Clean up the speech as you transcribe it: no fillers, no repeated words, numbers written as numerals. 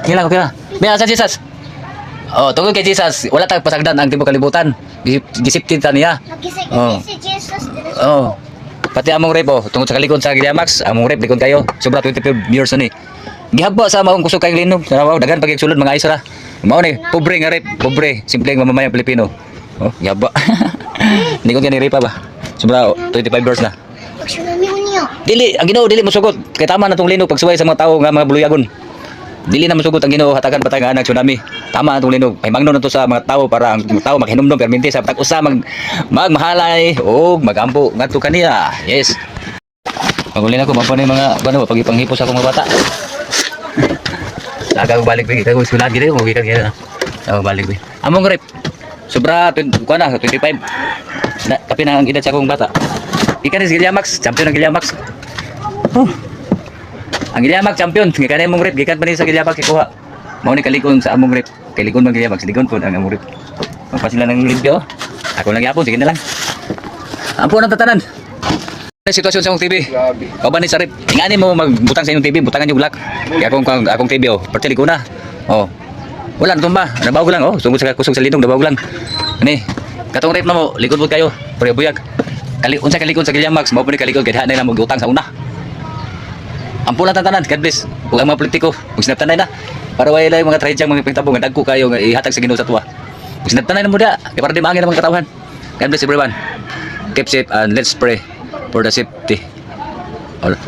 Hila ko kaya. May asa Jesus. Oh, tungkol kay Jesus, wala tayong pasagdan ang tibuok kalibutan. Gisiptin ta niya. Oh. Si Jesus. Oh. Pati among rep oh, tungkol sa kalikon sa Giliamax, among rep likon kayo. Sobra 25 years na ni. Gihaba sa maong kusog kay linom. Tanaw daghan pag sulod mga isra. Mao ni pobre nga rep, pobre, simpleng mamamayang Pilipino. Oh, gihaba. Hindi ko gani repa ba. Sobra 25 years na. Pagsunami niyo. Dili, ang Ginoo dili mosugot. Kay tama na tong linog pagsuway sa mga tawo nga mga buluyagon. Dili na mosugot ang Ginoo hatagan patay nga anak tsunami. Tama na tong linog. Ay mangno na to sa mga tawo para ang mga tawo maghinumdum perminti sa pag-usa magmahalay o magampo ngadto kaniya. Yes. Pagulin ako mapa ni mga ano pagipanghipos akong mga bata. Aga balik bigi kay sulat gid mo gikan kaya. Balik bigi. Among rep. Sobra 20 kuan na 25. Na tapi na ang edad sa akong bata. Ikan ni Giliamax, champion ng Giliamax. Oh. Ang Giliamax champion, gikan imong rep, gikan pa ni sa Giliamax ikuha. Mao ni kalikon sa among rep. Kay likon man Giliamax, likon pud ang among rep. Pa sila nang limpyo. Ako lang yapon, sige na lang. Ampo nang tatanan. Sitwasyon sa akong TV. Kauban ni sa rep. Ingani mo magbutang sa inyong TV, butangan yung black. Kaya akong TV oh, perti liko na. Oh. Wala na tumba, nabawag lang oh, sungod sa kusog sa linong nabawag lang. Ani, katong rep na mo, likod pud kayo, pre buyag. Unsa kalikon sa Giliamax, mao pud ni kalikon kay na mo utang sa una. Ampo na tatanan, God bless. Ug ang mga politiko, ug sinabtanay na. Para wala yung mga tradyang mga pagtabo nga dagko kayo nga ihatag sa Ginoo sa tuwa. Ug sinabtanay na mo da, kay para di maangin ang mga katawhan. God bless everyone. Keep safe and let's pray for the safety. All.